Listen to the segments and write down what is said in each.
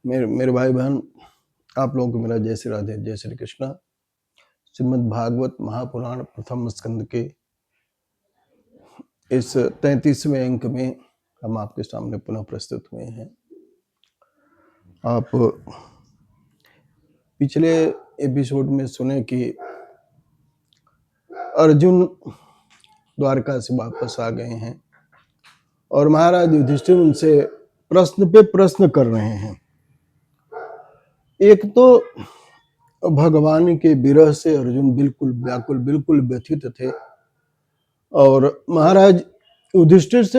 मेरे मेरे भाई बहन, आप लोगों को मेरा जय श्री राधे, जय श्री कृष्णा। श्रीमद् भागवत महापुराण प्रथम स्कंद के इस 33वें अंक में हम आपके सामने पुनः प्रस्तुत हुए हैं। आप पिछले एपिसोड में सुने कि अर्जुन द्वारका से वापस आ गए हैं और महाराज युधिष्ठिर उनसे प्रश्न पे प्रश्न कर रहे हैं। एक तो भगवान के विरह से अर्जुन बिल्कुल व्याकुल, बिल्कुल व्यथित थे और महाराज युधिष्ठिर से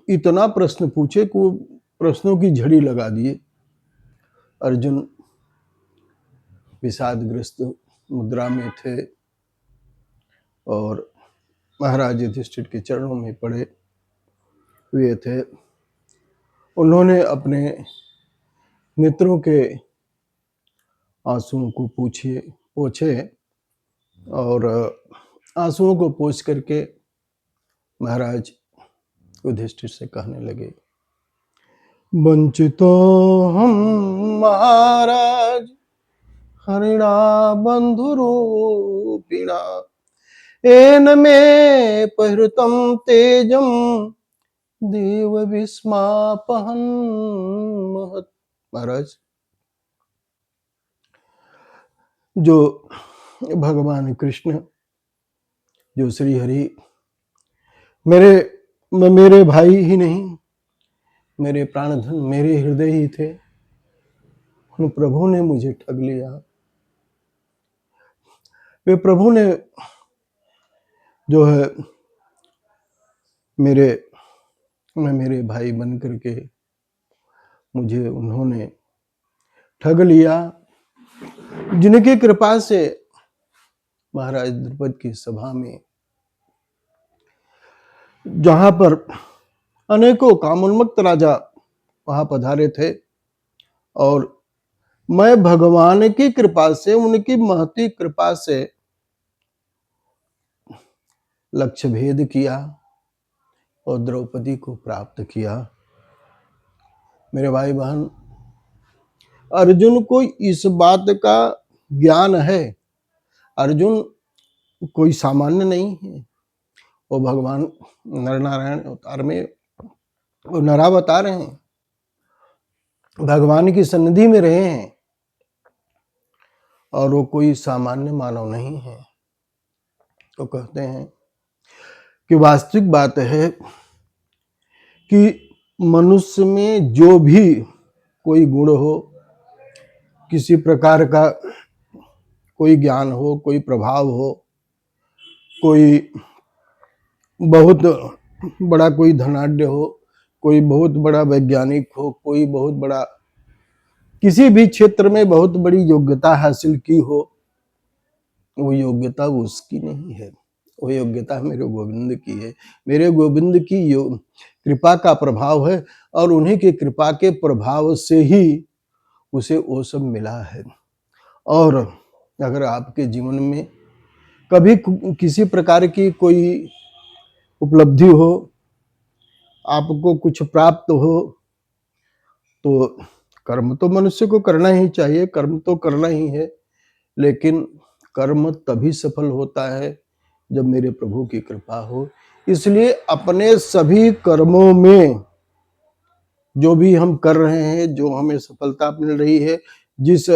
इतना प्रश्न पूछे कि वो प्रश्नों की झड़ी लगा दिए। अर्जुन विषादग्रस्त मुद्रा में थे और महाराज युधिष्ठिर के चरणों में पड़े हुए थे। उन्होंने अपने मित्रों के आंसुओं को पोछे और आंसुओं को पोंछ करके महाराज युधिष्ठिर से कहने लगे, वंचितो हम महाराज हरिणा बंधुरूपिणा एन में प्रहृतम तेजम देव विस्मापहन महत्। महाराज, जो भगवान कृष्ण, जो श्री हरि मेरे भाई ही नहीं, मेरे प्राणधन, मेरे हृदय ही थे, उन प्रभु ने मुझे ठग लिया। वे प्रभु ने जो है मेरे भाई बन करके मुझे उन्होंने ठग लिया, जिनकी कृपा से महाराज द्रुपद की सभा में, जहां पर अनेकों कामोन्मत्त राजा वहां पधारे थे और मैं भगवान की कृपा से, उनकी महती कृपा से लक्ष्य भेद किया और द्रौपदी को प्राप्त किया। मेरे भाई बहन, अर्जुन को इस बात का ज्ञान है। अर्जुन कोई सामान्य नहीं है, वो भगवान नरनारायण अवतार में वो नरावतार हैं, भगवान की सन्निधि में रहे हैं और वो कोई सामान्य मानव नहीं है। तो कहते हैं कि वास्तविक बात है कि मनुष्य में जो भी कोई गुण हो, किसी प्रकार का कोई ज्ञान हो, कोई प्रभाव हो, कोई बहुत बड़ा कोई धनाढ्य हो, कोई बहुत बड़ा वैज्ञानिक हो, कोई बहुत बड़ा किसी भी क्षेत्र में बहुत बड़ी योग्यता हासिल की हो, वो योग्यता उसकी नहीं है, वो योग्यता मेरे गोविंद की है। मेरे गोविंद की कृपा का प्रभाव है और उन्हीं की कृपा के प्रभाव से ही उसे वो सब मिला है। और अगर आपके जीवन में कभी किसी प्रकार की कोई उपलब्धि हो, आपको कुछ प्राप्त हो, तो कर्म तो मनुष्य को करना ही चाहिए, कर्म तो करना ही है, लेकिन कर्म तभी सफल होता है जब मेरे प्रभु की कृपा हो। इसलिए अपने सभी कर्मों में जो भी हम कर रहे हैं, जो हमें सफलता मिल रही है, जिस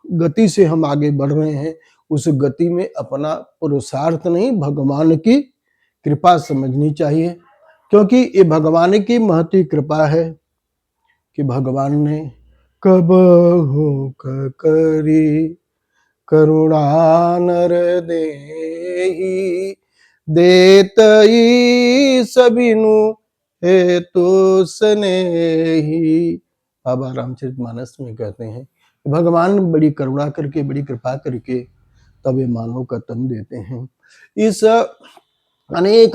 गति से हम आगे बढ़ रहे हैं, उस गति में अपना पुरुषार्थ नहीं, भगवान की कृपा समझनी चाहिए। क्योंकि ये भगवान की महती कृपा है कि भगवान ने कबहु करी करुणा नर देहि देतई सबिनु हेतु स्नेही। बाबा रामचरितमानस में कहते हैं भगवान बड़ी करुणा करके, बड़ी कृपा करके तब ये मानव का तन देते हैं। इस अनेक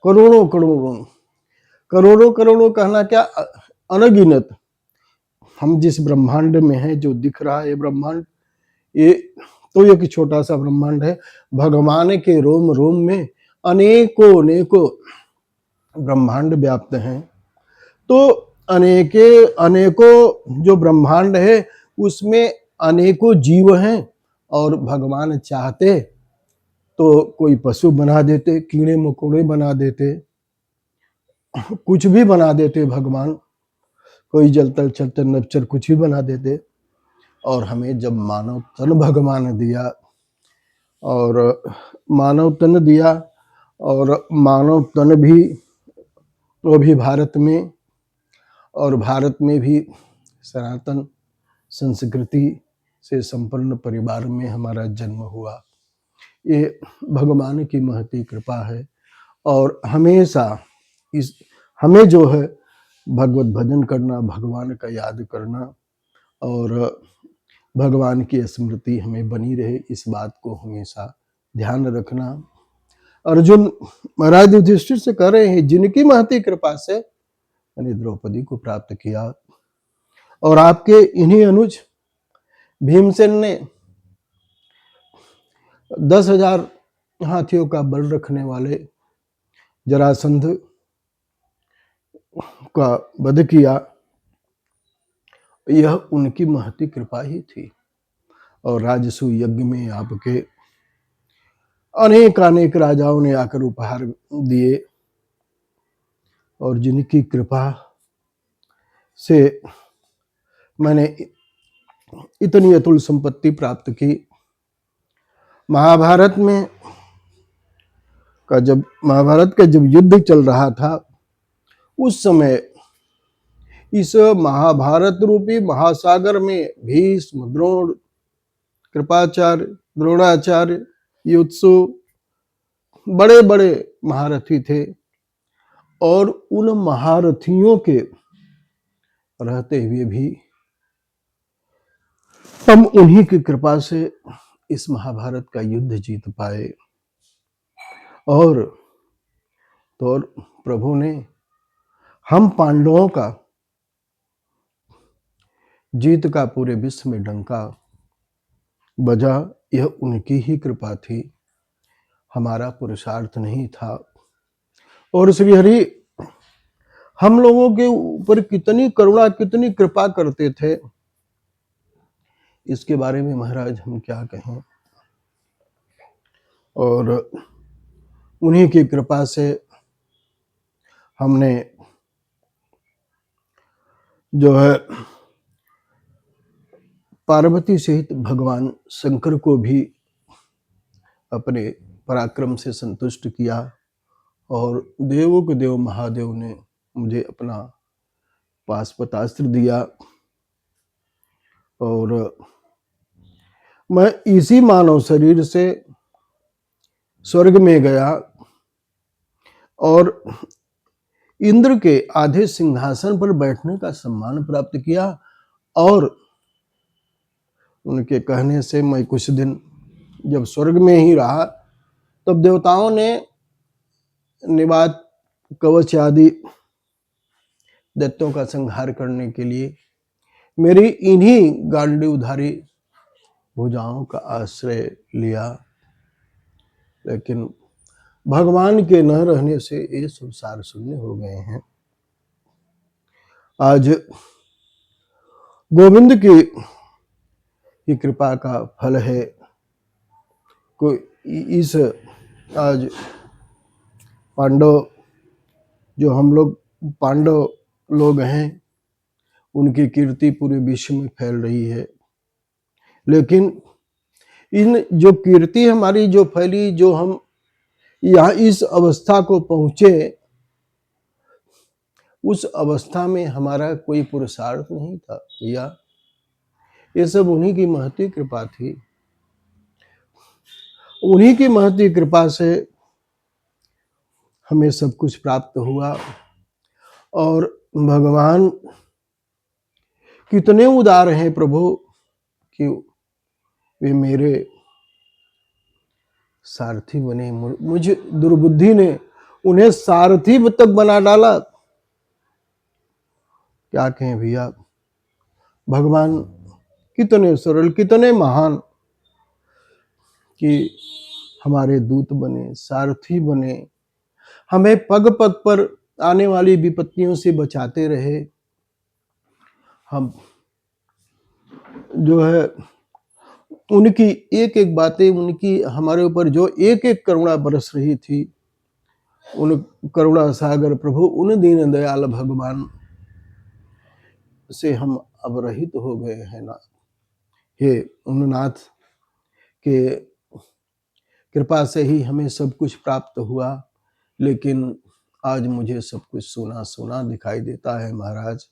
करोड़ों करोड़ों कहना क्या, अनगिनत हम जिस ब्रह्मांड में हैं, जो दिख रहा है ब्रह्मांड, ये तो एक छोटा सा ब्रह्मांड है। भगवान के रोम रोम में अनेकों ब्रह्मांड व्याप्त हैं। तो अनेकों जो ब्रह्मांड है उसमें अनेकों जीव हैं, और भगवान चाहते तो कोई पशु बना देते, कीड़े मकोड़े बना देते, कुछ भी बना देते भगवान, कोई जलतल चलतल नपचर कुछ भी बना देते। और हमें जब मानव तन भगवान दिया, और मानव तन दिया, और मानव तन भी वो भी भारत में, और भारत में भी सनातन संस्कृति से संपन्न परिवार में हमारा जन्म हुआ। ये भगवान की महती कृपा है। और हमेशा हमें जो है भगवत भजन करना, भगवान का याद करना, और भगवान की स्मृति हमें बनी रहे, इस बात को हमेशा ध्यान रखना। अर्जुन महाराज युधिष्ठिर से कह रहे हैं, जिनकी महती कृपा से मैंने द्रौपदी को प्राप्त किया, और आपके इन्हीं अनुज भीमसेन ने 10,000 हाथियों का बल रखने वाले जरासंध का वध किया, यह उनकी महती कृपा ही थी। और राजसू यज्ञ में आपके अनेक राजाओं ने आकर उपहार दिए, और जिनकी कृपा से मैंने इतनी अतुल संपत्ति प्राप्त की। महाभारत का जब युद्ध चल रहा था, उस समय इस महाभारत रूपी महासागर में भीष्म, द्रोण, कृपाचार्य, द्रोणाचार्य, युत्सु बड़े बड़े महारथी थे, और उन महारथियों के रहते हुए भी हम उन्हीं की कृपा से इस महाभारत का युद्ध जीत पाए। और तो प्रभु ने हम पांडवों का जीत का पूरे विश्व में डंका बजा, यह उनकी ही कृपा थी, हमारा पुरुषार्थ नहीं था। और श्री हरि हम लोगों के ऊपर कितनी करुणा, कितनी कृपा करते थे, इसके बारे में महाराज हम क्या कहें। और उन्हीं की कृपा से हमने जो है पार्वती सहित भगवान शंकर को भी अपने पराक्रम से संतुष्ट किया, और देवों के देव महादेव ने मुझे अपना पाशुपतास्त्र दिया, और मैं इसी मानव शरीर से स्वर्ग में गया, और इंद्र के आधे सिंहासन पर बैठने का सम्मान प्राप्त किया। और उनके कहने से मैं कुछ दिन जब स्वर्ग में ही रहा, तब देवताओं ने निवात, कवच आदि दैत्यों का संहार करने के लिए मेरी इन्हीं गांडीवधारी भुजाओं का आश्रय लिया। लेकिन भगवान के न रहने से ये संसार शून्य हो गए हैं। आज गोविंद की कृपा का फल है। कोई इस आज पांडव, जो हम लोग पांडव लोग हैं, उनकी कीर्ति पूरे विश्व में फैल रही है। लेकिन इन जो कीर्ति हमारी जो फैली, जो हम यहाँ इस अवस्था को पहुंचे, उस अवस्था में हमारा कोई पुरुषार्थ नहीं था भैया, ये सब उन्हीं की महती कृपा थी। उन्हीं की महती कृपा से हमें सब कुछ प्राप्त हुआ। और भगवान कितने उदार हैं प्रभु, कि वे मेरे सारथी बने। मुझे दुर्बुद्धि ने उन्हें सारथी तक बना डाला। क्या कहें भैया, भगवान कितने सरल, कितने महान, कि हमारे दूत बने, सारथी बने, हमें पग पग पर आने वाली विपत्तियों से बचाते रहे। हम जो है उनकी एक एक बातें, उनकी हमारे ऊपर जो एक एक करुणा बरस रही थी, उन करुणा सागर प्रभु, उन दीन दयाल भगवान से हम अब रहित हो गए हैं ना। हे उन्नाथ के कृपा से ही हमें सब कुछ प्राप्त हुआ, लेकिन आज मुझे सब कुछ सोना सोना दिखाई देता है महाराज।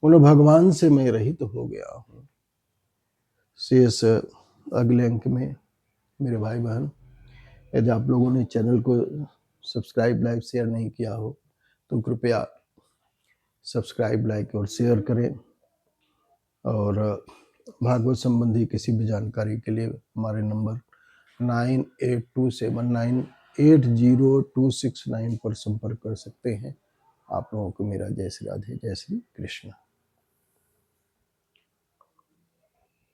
उन भगवान से मैं रहित हो गया हूँ। शेष अगले अंक में मेरे भाई बहन, यदि आप लोगों ने चैनल को सब्सक्राइब, लाइक, शेयर नहीं किया हो तो कृपया सब्सक्राइब, लाइक और शेयर करें। और भागवत संबंधी किसी भी जानकारी के लिए हमारे नंबर 9827980269 पर संपर्क कर सकते हैं। आप लोगों को मेरा जय श्री राधे, जय श्री कृष्ण।